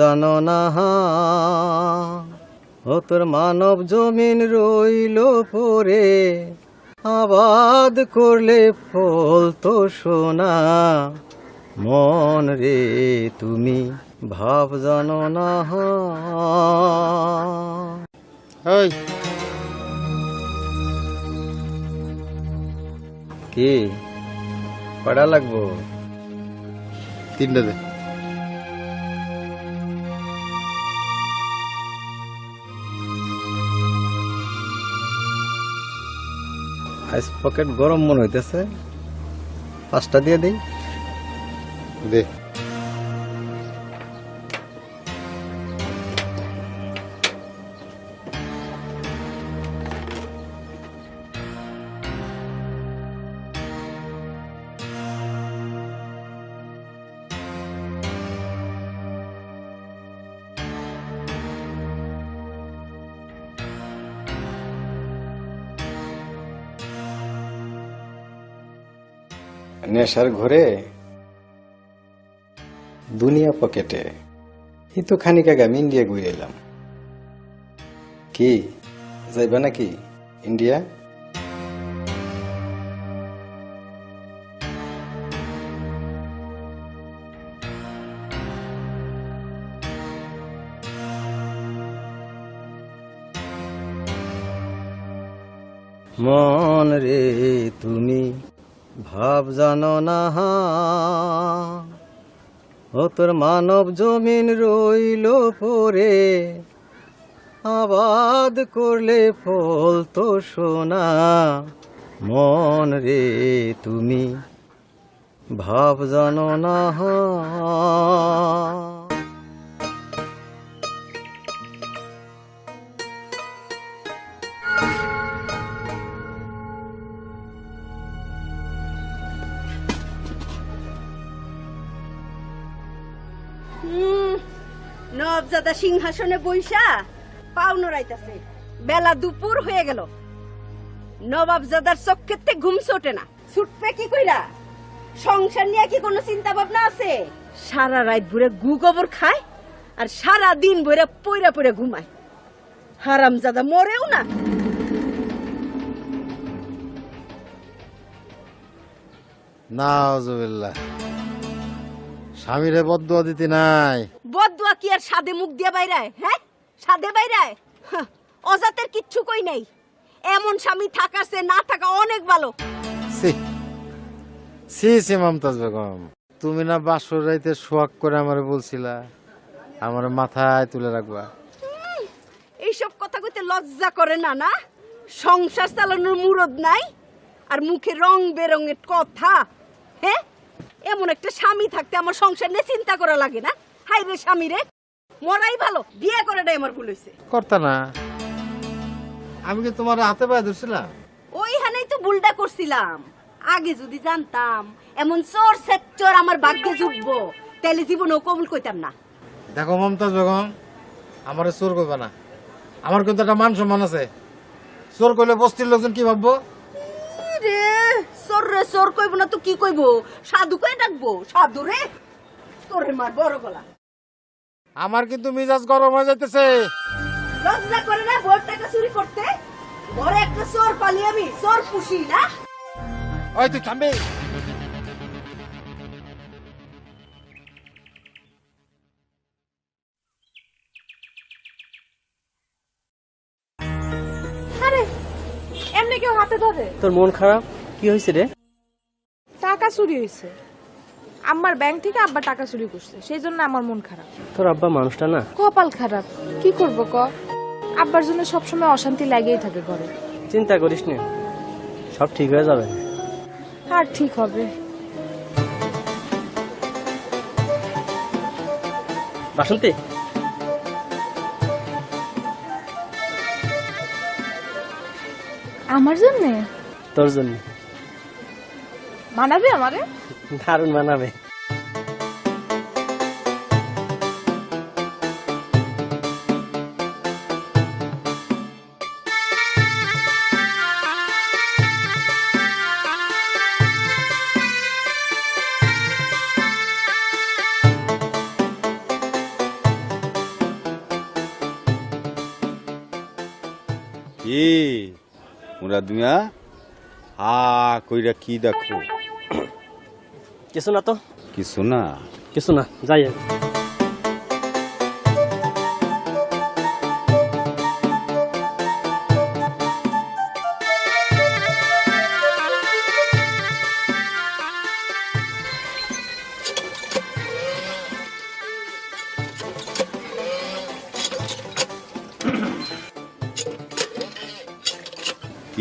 জানো না ও তোর মানব জমিন রইল পরে আবাদ করলে ফল তো সোনা মন রে তুমি ভাব জানো না ওই কি কটা লাগবো? 3টা দে। আইস পকেট গরম মনে হইতেছে, 5টা দিয়ে দিই। দে। নেশার ঘরে দুনিয়া পকেটে, এই তো খানিক আগে আমি ইন্ডিয়া ঘুরে এলাম। কি যাইবা নাকি ইন্ডিয়া? মন রে তুমি ভাব জানো না ও তোর মানব জমিন রইল পরে আবাদ করলে ফল তো সোনা মন রে তুমি ভাব জানো না নবজাদা সিংহাসনে বইসা পাও নড়াইতাছে। বেলা দুপুর হয়ে গেল, নবাবজাদার চোখেতে ঘুম ছোটে না। ছুটবে কি কইরা? সংসার নিয়ে কি কোনো চিন্তা ভাবনা আছে? সারা রাত ভরে গু গোবর খায় আর সারা দিন ভরে পইরা পইরা ঘুমায়। হারামজাদা মরেও না। নাউজুবিল্লাহ। স্বামীরে বদদুয়া দিতে নাই। বদদুয়া কি আর সাদে মুখ দিয়ে বাইরায়? হ্যাঁ, সাদে বাইরায়? অজাতের কিচ্ছু কই নাই। এমন স্বামী থাকার চেয়ে না থাকা অনেক ভালো। সি সি সি মমতাজ বেগম, তুমি না বাসর রাইতে শোয়াক করে আমারে বলছিলা আমার মাথায় তুলে রাখবা। এইসব কথা কইতে লজ্জা করে না? না সংসার চালানোর মুরদ নাই আর মুখে রং বেরঙের কথা। হ্যাঁ, এমন একটা স্বামী থাকতে আমার সংসার নিয়ে চিন্তা করা লাগে না? হাই রে স্বামী রে, মরাই ভালো। বিয়ে করাটাই আমার ভুল হয়েছে। করতা না, আমি কি তোমার হাতে পায়ে ধরছিলাম? ওইখানেই তো ভুলটা করছিলাম। আগে যদি জানতাম এমন চোর সেক্টর আমার ভাগ্যে জুটবো, তাহলে জীবনেও কবুল কইতাম না। দেখো মমতাজ বেগম, আমারে চোর কইবা না। আমার কিন্তু একটা মান সম্মান আছে। চোর কইলে বস্তির লোকজন কি ভাববো? রে চোর রে চোর কইব না তো কি কইব? সাধু কই ডাকবো? সাধু রে তোরে মার বড় গলা। আমার কিন্তু মিজাজ গরম হয়ে যাইতেছে। লজ্জা করে না ভোট টাকা চুরি করতে? ঘরে একটা চোর পালি আমি, চোর পুষি না? ওই তুই থামবি? আরে এমনি কেউ হাতে ধরে? তোর মন খারাপ? কি হয়েছে রে? টাকা চুরি হয়েছে। আমার ব্যাংক থেকে আব্বা টাকা চুরি করছে, সেই জন্য আমার মন খারাপ। তোর আব্বা মানুষটা না কপাল খারাপ, কি করব ক? আব্বার জন্য সবসময় অশান্তি লাগেই থাকে ঘরে। চিন্তা করিস না, সব ঠিক হয়ে যাবে। আর ঠিক হবে। বাসন্তী, আমার জন্য তোর জন্য মানাবে আমারে? দারুণ মানাবে। কি মুরাদ মিয়া হা কইরা কি দেখো? কিছু না তো, কিছু না। কিছু না, যাই।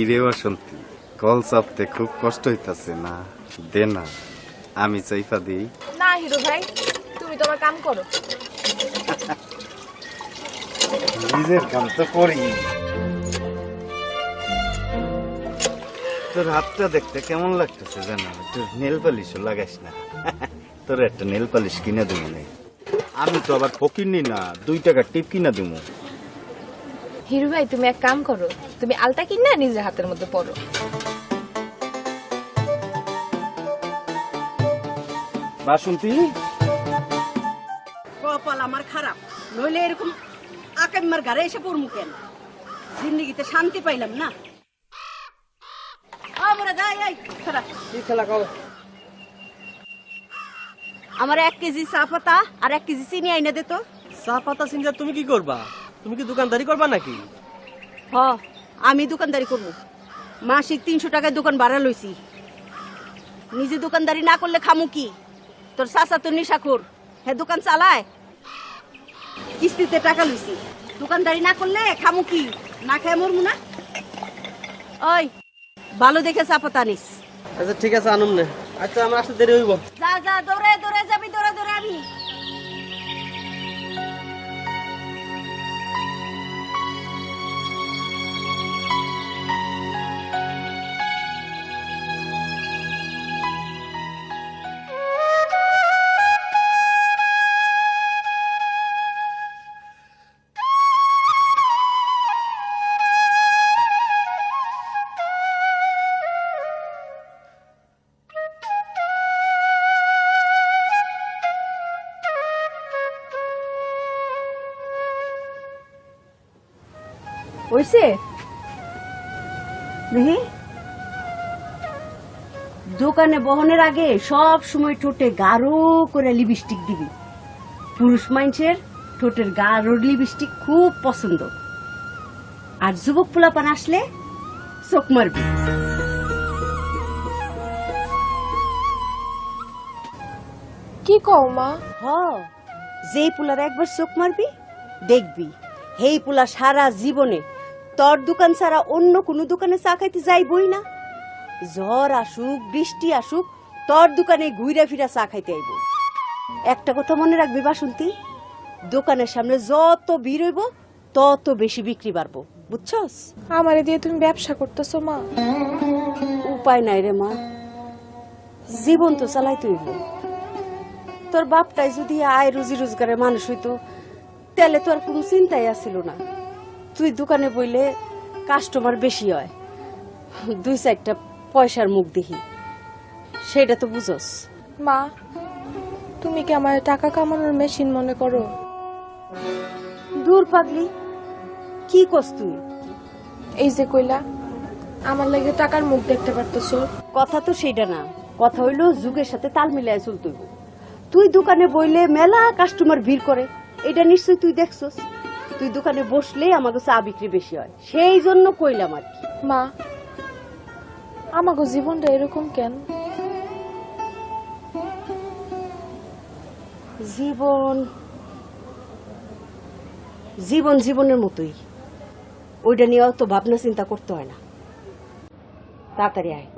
কি রে বাসন্তী, কল চাপতে খুব কষ্ট হইতাছে না? দে না, আমি চাইফা দিই। না হিরো ভাই, তুমি তোমার কাম করো। নিজের কাম তো করি। তোর হাতটা দেখতে কেমন লাগতেছে জানো? তোর নেল পালিশও লাগাইস না। তোর একটা নেল পালিশ কিনে দেবো না। আমি তো আবার ফকিরনি না, 2 টাকা টিপ কিনা দেবো। হিরো ভাই তুমি এক কাম করো, তুমি আলতা কিনা নিজের হাতের মধ্যে পরো। বাসন্তী, কপাল আমার খারাপ, নইলে এরকম আকাম্মার ঘরে এসে পড়মু কেন? জিন্দেগিতে শান্তি পাইলাম না। আমরা যাই, এই খারাপ কি খেলা কও? আমার 1 কেজি চা পাতা আর 1 কেজি চিনি আইনা দে তো। চা পাতা সিঙ্গার তুমি কি করবা? তুমি কি দোকানদারি করবা নাকি? হ, আমি দোকানদারি করব। মাসিক 300 টাকায় দোকান ভাড়া লইছি। নিজে দোকানদারি না করলে খামু কি? তোর চাচা তো নেশাখোর, হে দোকান চালায়। কিস্তিতে টাকা লইছি, দোকানদারি না করলে খামু কি? না খায় মরমু না। ওই ভালো দেখে চা পাতা নিস। আচ্ছা ঠিক আছে, আনুম নে। আচ্ছা আমার আসতে দেরি হইব। যা যা, দৌড়ে দৌড়ে যাবি, দৌড়ে দৌড়ে আমি। হইছে দেখি, দোকানে বহনের আগে সব সময় ঠোঁটে গাঢ় করে লিপস্টিক দিবি। পুরুষ মানুষের ঠোঁটের গাঢ় লিপস্টিক খুব পছন্দ। আর যুবক পোলাপান আসলে চোখ মারবি। কি কও মা? হ, যেই পোলার একবার চোখ মারবি দেখবি হেই পোলা সারা জীবনে তোর দোকান ছাড়া অন্য কোনো দোকানে চা খাইতে যাইবই না। ঝড় আসুক বৃষ্টি আসুক তোর দোকানে ঘুরে ফিরা চা খাইতে আইব। একটা কথা মনে রাখবি বাসন্তী, দোকানের সামনে যত ভিড় হইব তত বেশি বিক্রি বাড়বো, বুঝছস? আমারে দিয়ে তুমি ব্যবসা করতেছো মা? উপায় নাই রে মা, জীবন তো চালাইতে হইব। তোর বাপটাই যদি আয় রুজি রোজগারের মানুষ হইতো তাহলে তোর কোনো চিন্তাই আসিল না। তুই দোকানে বইলে কাস্টমার বেশি হয়, 2-4টা পয়সার মুখ দেখি, সেটা তো বুঝস। মা তুমি কি আমার টাকা কামানোর মেশিন মনে করো? দূর পাগলি, কি কস তুই? এই যে কইলা আমার লাগে টাকার মুখ দেখতে পারতেছো, কথা তো সেটা না, কথা হইলো যুগের সাথে তাল মিলাই চলতে হইব। তুই দোকানে বইলে মেলা কাস্টমার ভিড় করে, এটা নিশ্চয়ই তুই দেখছস। তুই দোকানে বসলেই আমাকে চা বিক্রি বেশি হয়, সেই জন্য কইলাম আর কি। মা আমাগো জীবনটা এরকম কেন? জীবন জীবন জীবনের মতোই, ওইটা নিয়ে অত ভাবনা চিন্তা করতে হয় না। তাড়াতাড়ি আয়।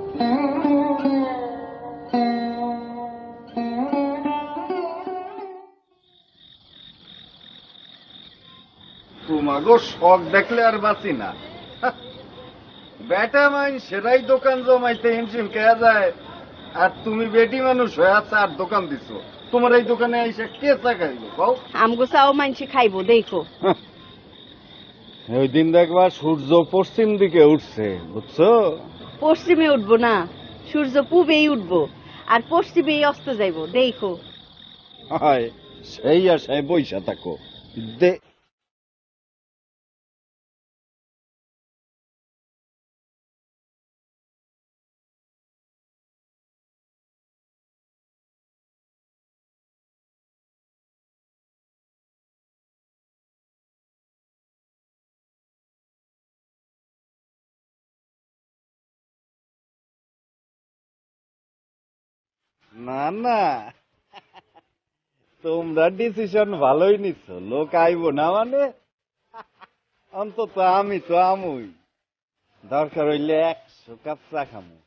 তোমাগো শখ দেখলে আর বাঁচি না। বেটা মাইন সেরাই দোকান জমাইতে হিমশিম খেয়া যায়, আর তুমি বেটি মানুষ হয়ে আছে আর দোকান দিছো। তোমার এই দোকানে এসে কে চা খাইব কও? আমগো চাও মানসি খাইবো, দেখো। ওই দিন দেখবা সূর্য পশ্চিম দিকে উঠছে, বুঝছো? পশ্চিমে উঠবো না, সূর্য পূবেই উঠবো আর পশ্চিমেই অস্ত যাইবো, দেখো। হায়, সেই আশায় বইসা থাকো। না না, তোমরা ডিসিশন ভালোই নিচ্ছ। লোক আইব না মানে অন্তত আমি তো আমুই, দরকার হইলে 100 কাপ চা খামু।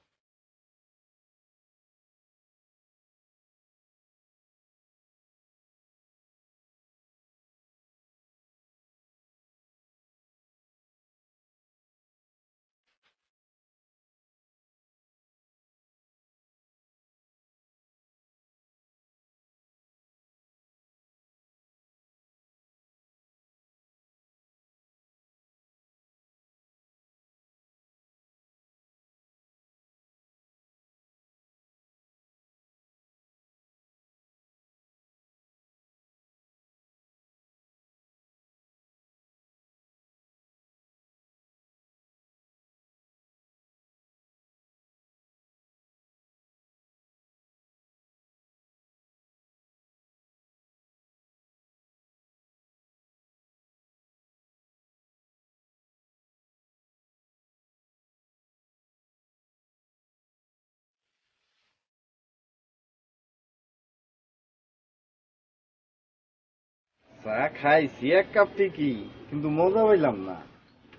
চা খাইছি 1 কাপ ঠিকই, কিন্তু মজা পাইলাম না।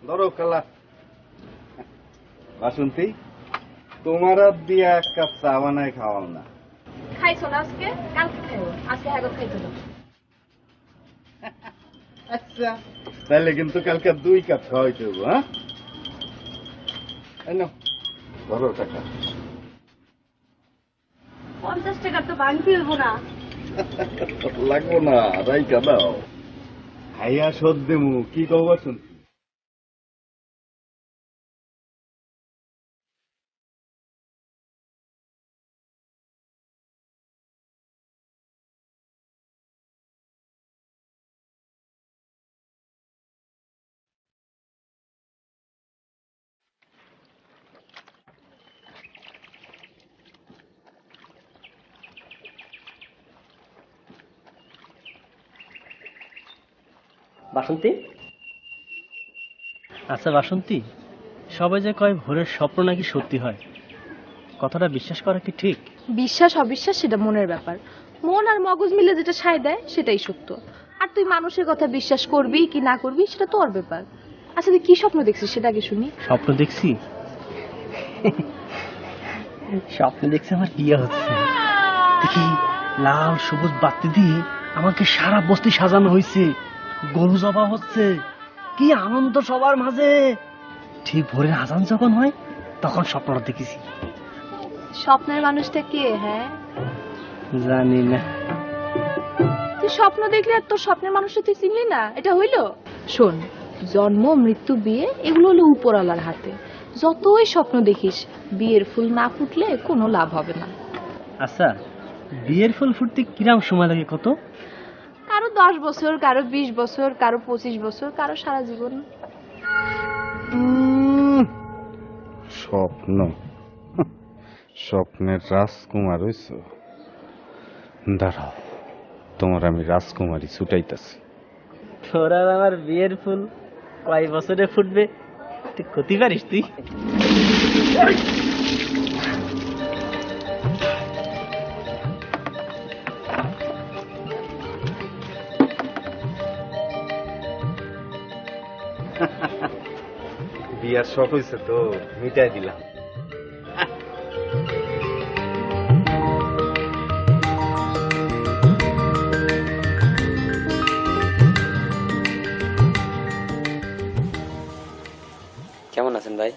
ধরো কালা বাসন্তী, তোমার হাত দিয়ে 1 কাপ চা বানায় খাওয়াও না। খাইছো না আজকে, কালকে খাইও, আজকে হ্যাঁ খাইছো না। আচ্ছা, তাহলে কিন্তু কালকে 2 কাপ খাওয়াইতে হবো। হ্যাঁ, এই নাও, ধরো টাকা। 50 টাকা তো ভাঙতে হইব না। লাগবো না, রাইকা দাও। খাইয়া শোধ দেমু, কি কও বাসন্তী? বাসন্তী, আচ্ছা বাসন্তী, সবাই যে কয় ভোরের স্বপ্ন নাকি সত্যি হয়, কথাটা বিশ্বাস করা কি ঠিক? বিশ্বাস অবিশ্বাস সেটা মনের ব্যাপার। মন আর মগজ মিলে যেটা সায় দেয় সেটাই সত্য। আর তুই মানুষের কথা বিশ্বাস করবি কি না করবি সেটা তোর ব্যাপার। আচ্ছা তুই কি স্বপ্ন দেখছিস সেটা আগে শুনি। স্বপ্ন দেখছি, স্বপ্ন দেখছি আমার বিয়ে হচ্ছে। দেখি লাল সবুজ বাতি দিয়ে আমাকে সারা বস্তি সাজানো হয়েছে, গরু জবা হচ্ছে, কি আনন্দ সবার মাঝে। ঠিক ভোরের আজান যখন হয় তখন স্বপ্নটা দেখেছি। স্বপ্নের মানুষটা কে? হ্যাঁ জানি না। তুই স্বপ্ন দেখলি আর তোর স্বপ্নের মানুষটা তুই চিনলি না, এটা হইলো? শোন, জন্ম মৃত্যু বিয়ে এগুলো হলো উপরওয়ালার হাতে। যতই স্বপ্ন দেখিস বিয়ের ফুল না ফুটলে কোনো লাভ হবে না। আচ্ছা, বিয়ের ফুল ফুটতে কিরাম সময় লাগে কত? কারো 10 বছর, কারো 20 বছর, কারো 25 বছর, কারো সারা জীবন। স্বপ্ন, স্বপ্নের রাজকুমার হইছ। দাঁড়াও, তোমার আমি রাজকুমারী ছুটাইতেছি। তোর আর আমার বিয়ের ফুল কয় বছরে ফুটবে তুই ক্ষতি পারিস? তুই বিয়ার শখ হয়েছে তো, মিটাই দিলাম। কেমন আছেন ভাই?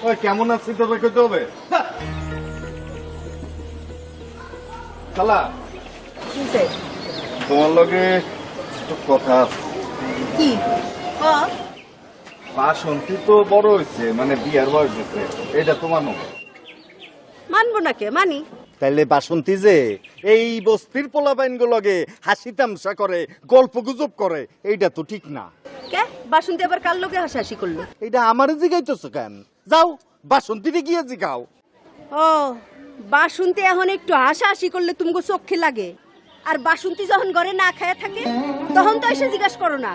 ওই কেমন আছি তোকে কইতে হবে? খালা, তোমার লগে একটু কথা আছে। কি? বাসন্তী তো বড় হয়েছে, মানে বিয়ার বয়স হয়েছে, এটা তোমার নয়। মানবো না কে? মানি। তাইলে বাসন্তী যে এই বস্তির পোলাপাইন গুলোকে হাসি তামসা করে, গল্প গুজব করে, এইটা তো ঠিক না। কে বাসন্তী আবার কার লোকে হাসাহাসি করলো? এইটা আমারে জিগাইতেছো কেন? যাও বাসন্তীরে গিয়ে জিগাও। ও, বাসন্তী এখন একটু হাসাহাসি করলে তুমি চোখে লাগে, আর বাসন্তী যখন ঘরে না খায়া থাকে তখন তো এসে জিজ্ঞাসা করো না,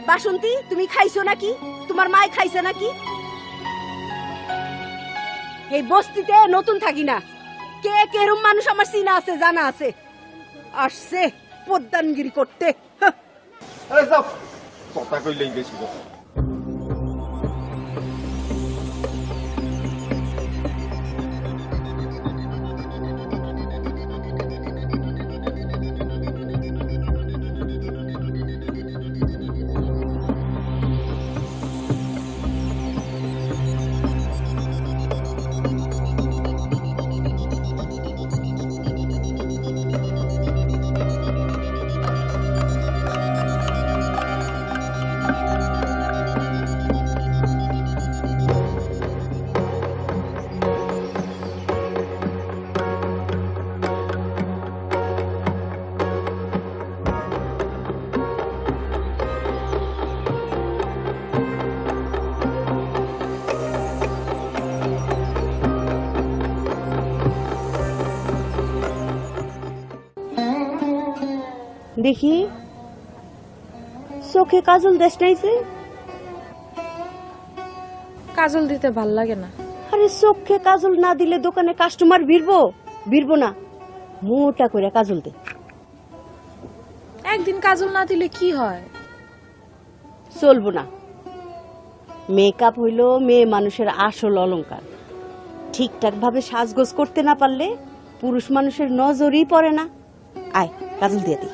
বাসন্তী তুমি খাইছো নাকি, তোমার মায় খাইছে নাকি? এই বস্তিতে নতুন থাকি না, কে কেরম মানুষ আমার চিনা আছে জানা আছে, আসছে পদ্মানগিরি করতে। হাহ। কথা কইলেই বেশি কথা। দেখি চোখে কাজল দেশ নাইছে। কাজল দিতে ভাল লাগে না। আরে চোখে কাজল না দিলে দোকানে কাস্টমার ভিড়বো না, মোটা করে কাজল দে। একদিন কাজল না দিলে কি হয়? চলবো না। মেকআপ হইল মেয়ে মানুষের আসল অলংকার। ঠিকঠাক ভাবে সাজগোজ করতে না পারলে পুরুষ মানুষের নজরই পড়ে না। আয় কাজল দিয়ে দি।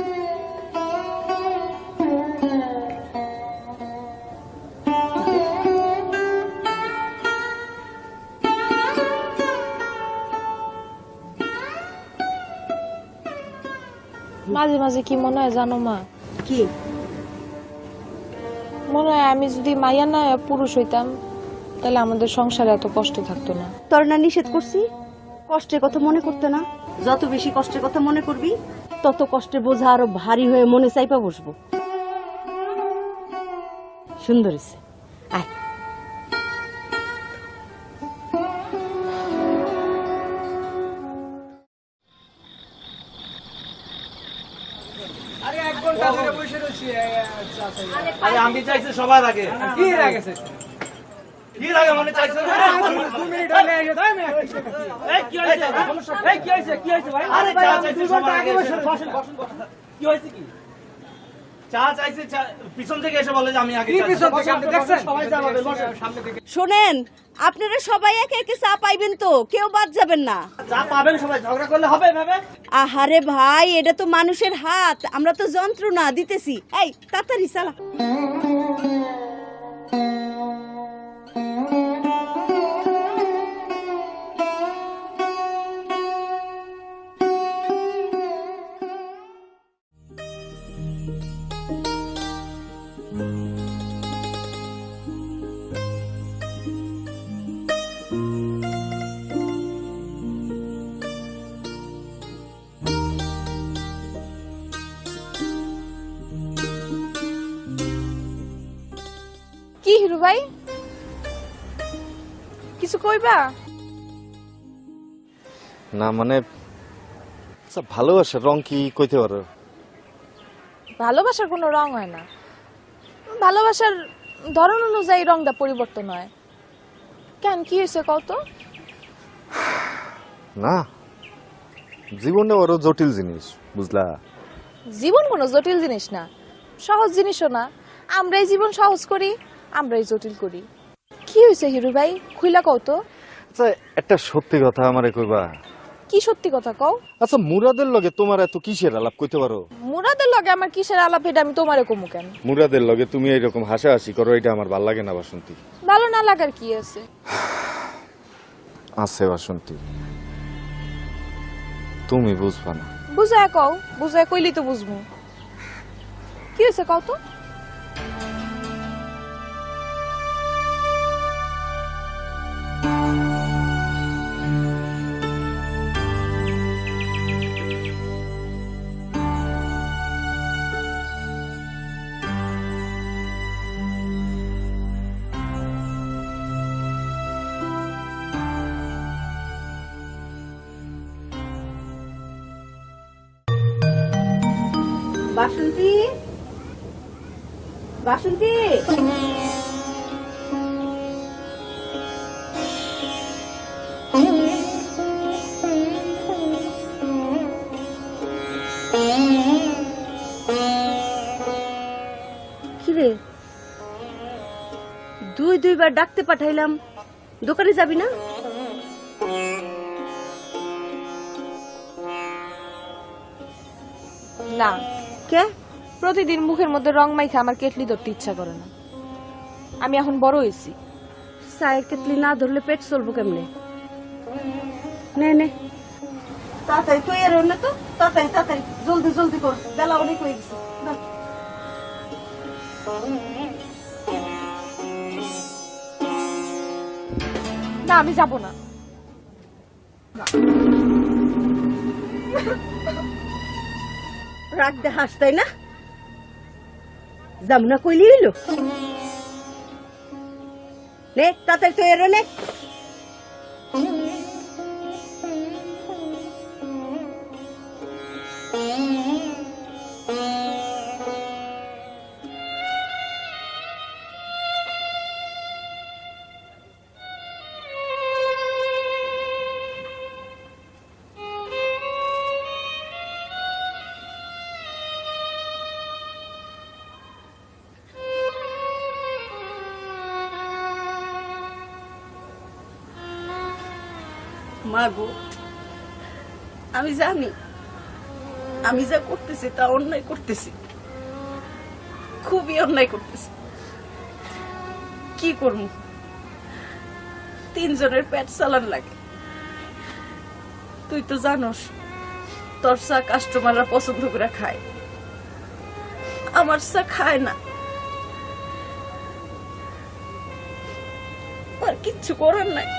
মাঝে মাঝে কি মনে হয় জানো মা? কি মনে হয় আমি যদি মাইয়া না হয়ে পুরুষ হইতাম তাহলে আমাদের সংসারে এত কষ্ট থাকতো না। তোর না নিষেধ করছি কষ্টের কথা মনে করতে না? যত বেশি কষ্টের কথা মনে করবি তত কষ্টের বোঝা আরো ভারী হয়ে মনে চাইপা বসবো। সুন্দর হইছে, আয়। আরে আমি চাইছি সবার আগে। কি লাগেছে? কি লাগে মনে চাইছে? 2 মিনিট হলে এসে দাও না। এই কি হইছে? এই কি হইছে? কি হইছে ভাই? আরে ভাই আমি 2 ঘন্টা আগে বসে বসেন। কি হইছে কি? চা চাইছে, পিছন থেকে এসে বলে যে আমি আগে চাইছি। পিছন থেকে আপনি দেখছেন? সবাই যাবে বসেন সামনে থেকে। শোনেন, আপনারা সবাই একে একে চা পাইবেন তো, কেউ বাদ যাবেন না। চা পাবেন সবাই, ঝগড়া করলে হবে ভাবে? আহারে ভাই, এটা তো মানুষের হাত, আমরা তো যন্ত্র না, দিতেছি। এই তাড়াতাড়ি চালা। কি হিরু ভাই, কিছু কইবা? না মানে আচ্ছা, ভালোবাসার রং কি কইতে পারো? ভালোবাসার কোনো রং হয় না, ভালোবাসার ধরন অনুযায়ী রংটা পরিবর্তন হয়। কেন, কি হয়েছে কও তো? না, জীবনটা বড় জটিল জিনিস, বুঝলা? জীবন কোনো জটিল জিনিস না, সহজ জিনিসও না। আমরাই জীবন সহজ করি, আমরাই জটিল করি। কি হয়েছে হিরু ভাই, খুইলা কও তো? আচ্ছা একটা সত্যি কথা আমারে কইবা? কি সত্যি কথা কও? আচ্ছা মুরাদের লগে তোমার এত কিসের আলাপ কইতে পারো? মুরাদের লগে আমার কিসের আলাপ, এটা আমি তোমারে কমু কেন? মুরাদের লগে তুমি এইরকম হাসাহাসি করো, এটা আমার ভাল লাগে না বাসন্তী। ভালো না লাগার কি আছে? আছে বাসন্তী, তুমি বুঝবা না। বুঝায় কও, বুঝায় কইলি তো বুঝবো। কি হয়েছে কও তো? বাসন্তী, বাসন্তী, দুইবার ডাকতে পাঠাইলাম, দোকানে যাবি না? না, কে? প্রতিদিন মুখের মধ্যে রং মাইখা আমার কেটলি ধরতে ইচ্ছা করে না। আমি এখন বড় হয়েছি। চায়ের কেটলি না ধরলে পেট চলবো কেমনে? নে নে, তাড়াতাড়ি তুই এর না তো, তাড়াতাড়ি তাড়াতাড়ি, জলদি জলদি কর, বেলা অনেক হয়ে গেছে। দাও। না, আমি যাব না। রাগ দে হাস, তাই না? যাম না কইলি হইলো। নে তাড়াতাড়ি তুই এর নে। মা গো, আমি জানি আমি যা করতেছি তা অন্যায় করতেছি, খুবই অন্যায় করতেছি। কি করবো, 3 জনের পেট চালান লাগে। তুই তো জানোস তোর চা কাস্টমাররা পছন্দ করে খায়, আমার চা খায় না। আর কিচ্ছু করার নাই।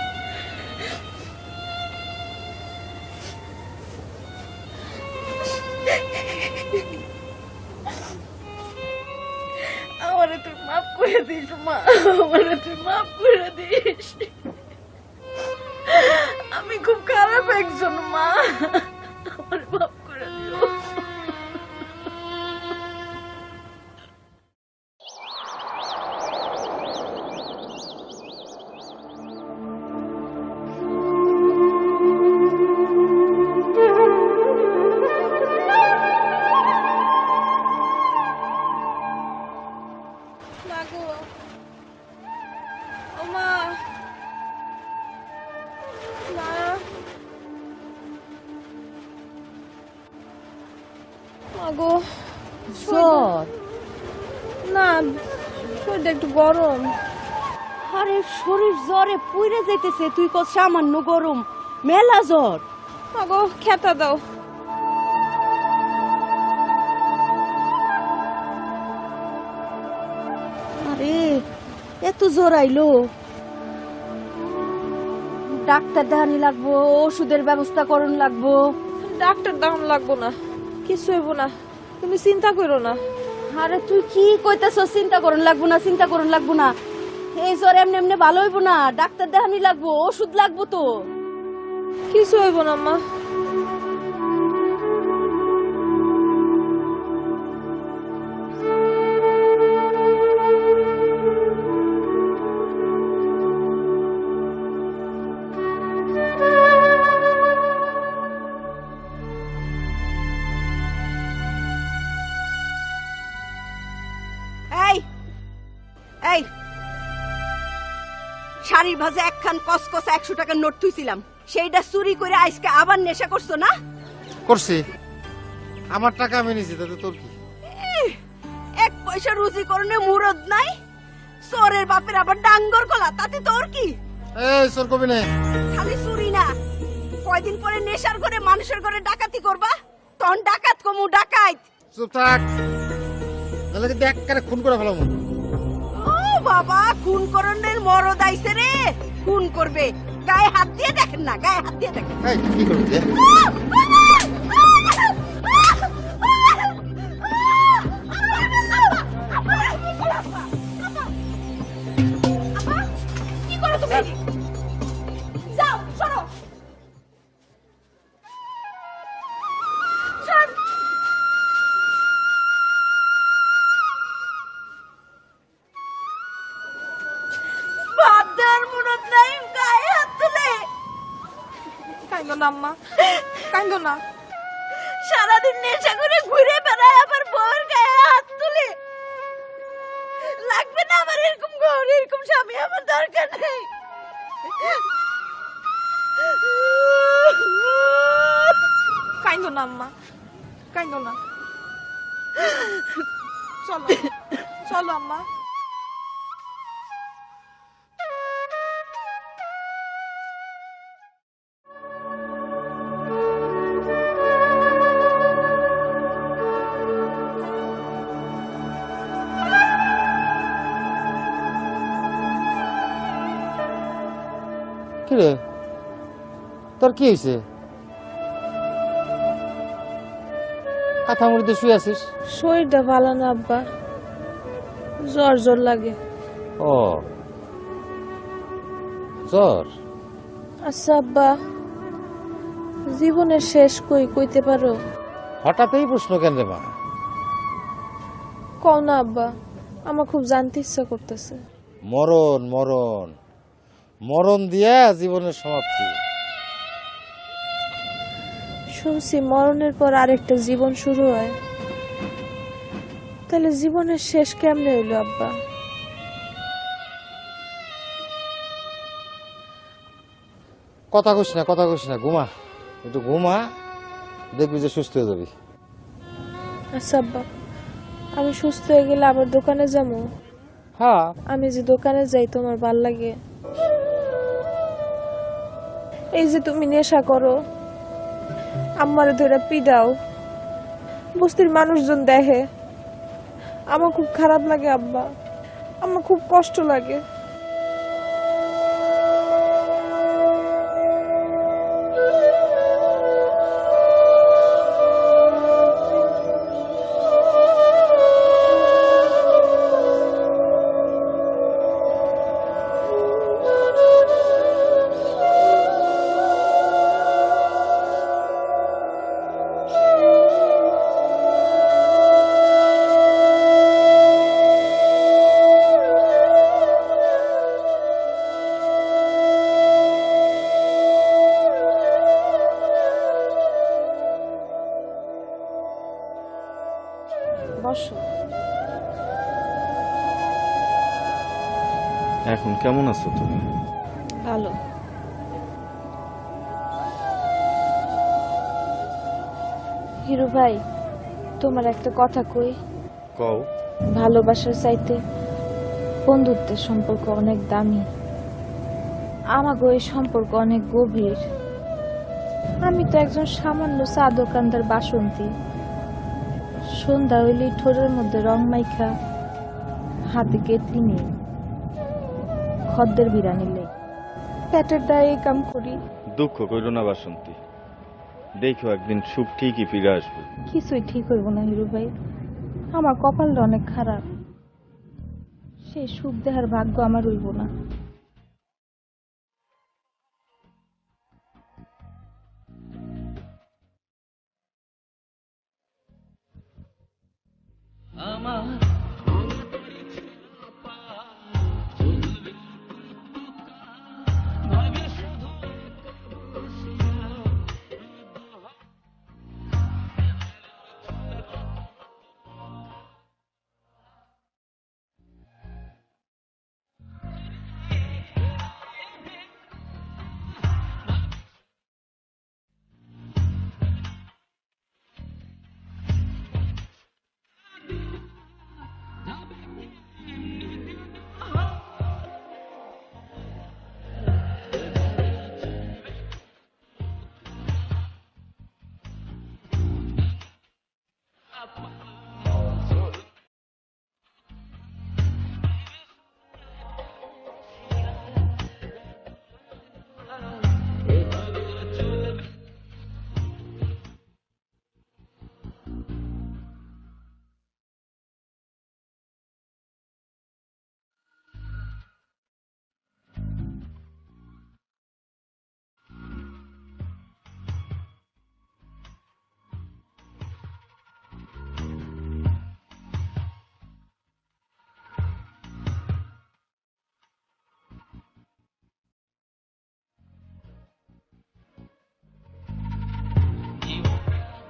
আমারে তুই মাফ করে দিস মা, আমারে তুই মাফ করে দিস। আমি খুব খারাপ একজন মা, আমার মাফ করে দিও। জ্বর না, শরীরটা একটু গরম। আরে শরীর জ্বরে পুইরে যাইতেছে, তুই কত সামান্য গরম, মেলা জ্বর। মাগো খেতা দাও। আরে এত জ্বর আইলো, ডাক্তার দেখানি লাগবো, ওষুধের ব্যবস্থা করন লাগবো। ডাক্তার দেখানো লাগবো না, কিছু হইব না, তুমি চিন্তা করো না। আরে তুই কি কইতাছ? চিন্তা করন লাগবো না, চিন্তা করন লাগবো না। এই জ্বর এমনি এমনি ভালো হইব না, ডাক্তার দেখানি লাগবো, ওষুধ লাগবো তো। কিছু হইব না মা। এই এই শাড়ির ভাজে একখান কসকস 100 টাকার নোট থুইছিলাম, সেইটা চুরি করে আজকে আবার নেশা করছো না? করছি, আমার টাকা আমি নিছি, তাতে তোর কি? 1 পয়সা রুজি করনে মুরদ নাই, চোরের বাপের আবার ডাঙ্গর গলা, তাতে তোর কি? এই চোর কবি নে। খালি চুরি না, কয়দিন পরে নেশার ঘরে মানুষের ঘরে ডাকাতি করবা, তখন ডাকাত কমু ডাকাত। চুপ থাক, তাহলে কিন্তু একবারে খুন করে ফেলাম। ও বাবা, খুন করনের মরদ আইছে রে, খুন করবে। গায়ে হাত দিয়ে দেখেন না, গায়ে হাত দিয়ে দেখেন। এই কি করবি রে? কি করো তুমি? যাও, সরো। সর। বাপ দেওয়ার মুরদ নাই, গায়ে হাত তুলে। কাইন্দো না আম্মা, কাইন্দো না। সারাদিন নেশা করে ঘুরে বেড়ায়, আবার বউয়ের গায়ে হাত তুলে। লাগবে না না আমার এরকম ঘর এরকম স্বামী আমার দরকার নেই। কাইন্দো না আম্মা, কাইন্দো না। চলো চলো আম্মা। কিরে তোর কি হয়েছে? কাঁথা মুড়িতে শুয়ে আছিস? শরীরটা ভালো না আব্বা, জ্বর জ্বর লাগে। ও জ্বর? আচ্ছা আব্বা, জীবনের শেষ কইতে পারো? হঠাৎ এই প্রশ্ন কেন রে মা? কও না আব্বা, আমার খুব জানতে ইচ্ছা করতেছে। মরণ মরণ মরণ দিয়া জীবনের সমাপ্তি। শুনছি মরণের পর আরেকটা জীবন শুরু হয়, তাহলে জীবনের শেষ কেমনে হইলো আব্বা? কথা কইস না, কথা কইস না, ঘুমা, একটু ঘুমা, দেখবি যে সুস্থ হয়ে যাবি। আচ্ছা আব্বা, আমি সুস্থ হয়ে গেলে আবার দোকানে যাবো? হ্যাঁ, আমি যে দোকানে যাই তোমার ভাল লাগে? এই যে তুমি নেশা করো, আমারে ধরে পিডাও, বস্তির মানুষজন দেখে, আমার খুব খারাপ লাগে আব্বা, আমার খুব কষ্ট লাগে। বসো। এখন কেমন আছো তুমি? ভালো। হিরু ভাই, তোমার একটা কথা কই। কও। ভালোবাসার চাইতে বন্ধুত্বের সম্পর্ক অনেক দামি। আমাগো এই সম্পর্ক অনেক গভীর। আমি তো একজন সামান্য চা দোকানদার বাসন্তী। সন্ধ্যা হইলেই ঠোঁটের মধ্যে রং মাইখা, হাতে কেটলি নেই, খদ্দের বিরানি লেই, পেটের দায়ে এই কাম করি। দুঃখ কইরো না বাসন্তী, দেখো একদিন সুখ ঠিকই ফিরে আসবে। কিছুই ঠিক হইব না হিরু ভাই, আমার কপালটা অনেক খারাপ। সেই সুখ দেহার ভাগ্য আমার হইব না।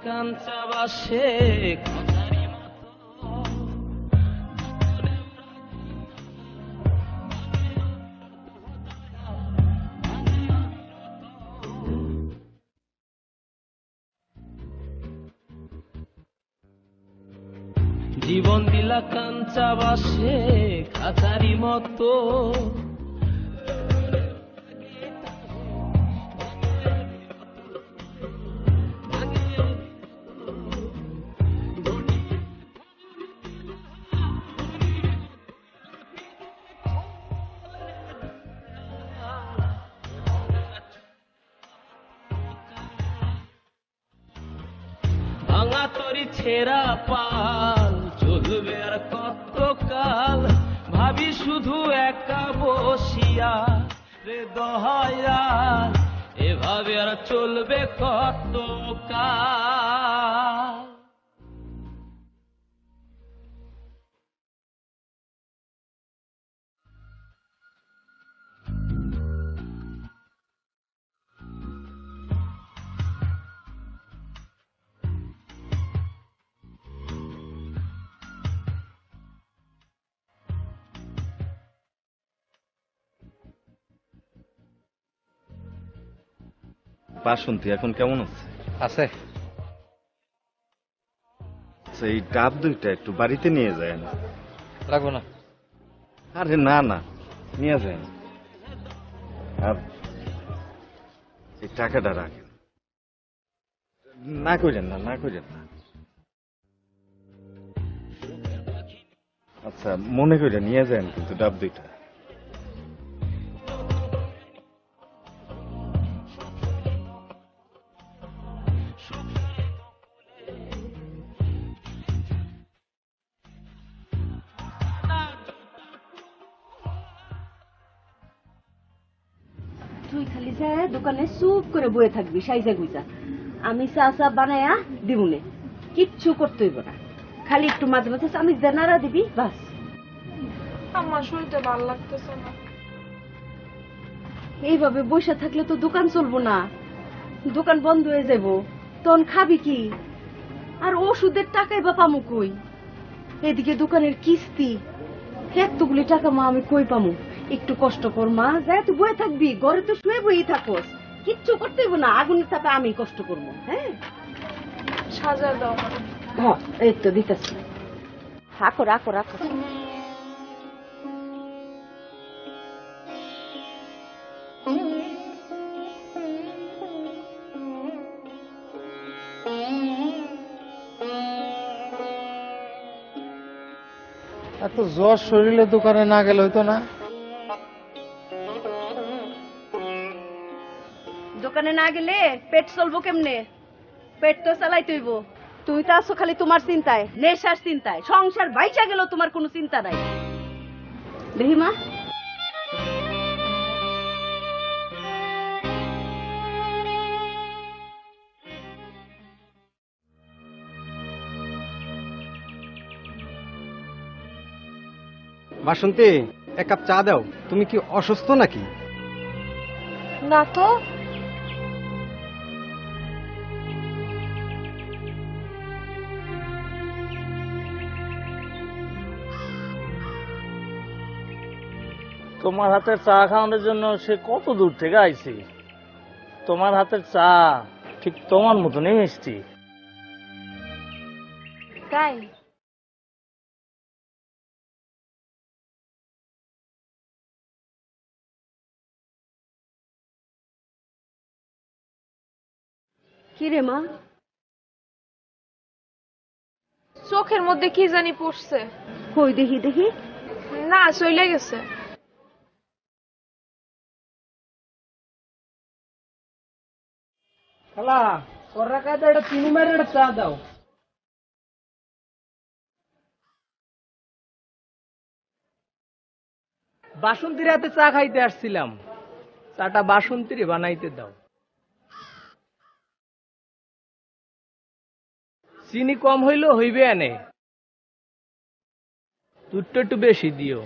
কাঞ্চা বাসে জীবন দিলা কাঞ্চা বাসে খাঁচারি মতো ভাঙা তরি ছেঁড়া পাল চলবে আর কত কাল ভাবি শুধু একা বসিয়া রে দহায়াল এভাবে আর চলবে কত কাল। বাসন্তী এখন কেমন আছে? আছে। আচ্ছা, এই ডাব দুইটা একটু বাড়িতে নিয়ে যায় না? লাগবো না। আরে না না, নিয়ে যায় না। আর এই টাকাটা রাখেন। না করেন না, না করেন না। আচ্ছা, মনে করে নিয়ে যান কিন্তু ডাব দুইটা। তুই খালি যায় দোকানে চুপ করে বয়ে থাকবি সাইজা গুইজা, আমি চা চা বানায়া দিবুনে, কিচ্ছু করতে হইব না। খালি একটু মাঝে মাঝে চামিচ দিয়ে নাড়া দিবি বাস। আমার শরীরটা ভালো লাগতেছে না। এইভাবে বসে থাকলে তো দোকান চলবো না, দোকান বন্ধ হয়ে যাব, তখন খাবি কি? আর ওষুধের টাকাই বা পামু কই? এদিকে দোকানের কিস্তি, এতগুলি টাকা মা আমি কই পামু? একটু কষ্ট কর মা, যায় তুই বয়ে থাকবি, ঘরে তো শুয়ে বই থাকোস, কিচ্ছু করতে হইব না, আগুনের তাপে আমি কষ্ট করবো। হ্যাঁ, সাজা দাও। হ্যাঁ এই তো দিতেছি, রাখো রাখো রাখো। এত জ্বর শরীরে দোকানে না গেলে হইতো না? দোকানে না গেলে পেট চলবো কেমনে? পেট তো চালাই তুইব। তুই তো আছো খালি তোমার চিন্তায়, নেশার চিন্তায়, সংসার বাইচা গেল তোমার কোনো চিন্তা নাই। দেখি মা, বাসন্তী, এক কাপ চা দাও। তুমি কি অসুস্থ নাকি? না তো। তোমার হাতের চা খাওয়ানোর জন্য সে কত দূর থেকে আইছি। তোমার হাতের চা ঠিক তোমার মতনই মিষ্টি। তাই? কি রে মা? চোখের মধ্যে কি জানি পড়ছে। কই দেখি দেখি। না, চলে গেছে। খালা, ওরা কাছে একটা চিনি মারে একটা চা দাও। বাসন্তীর হাতে চা খাইতে আসছিলাম, চাটা বাসন্তীর বানাইতে দাও। চিনি কম হইলেও হইবে আনে, দুধটা একটু বেশি দিও।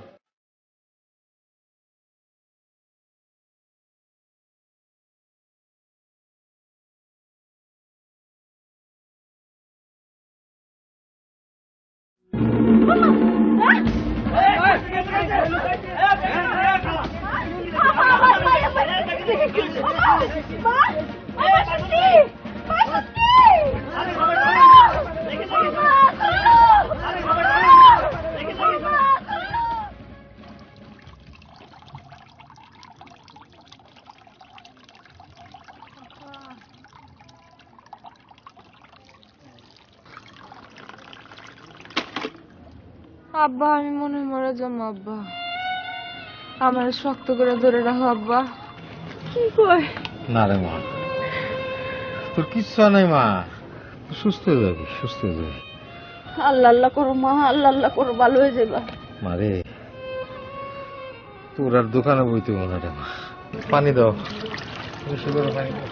আব্বা আমি মনে হয় মরে যাবো আব্বা, আমার শক্ত করে ধরে রাখো আব্বা। কি কয়? না রে মা, তোর কিচ্ছু নাই মা, সুস্থ হয়ে যাবি, সুস্থ হয়ে যাবি। আল্লাহ আল্লাহ করো মা, আল্লাহ আল্লাহ করো, ভালো হয়ে যাবা। মারে তোর আর দোকানে বইতে মনে রে মা, পানি দাও, পানি দাও।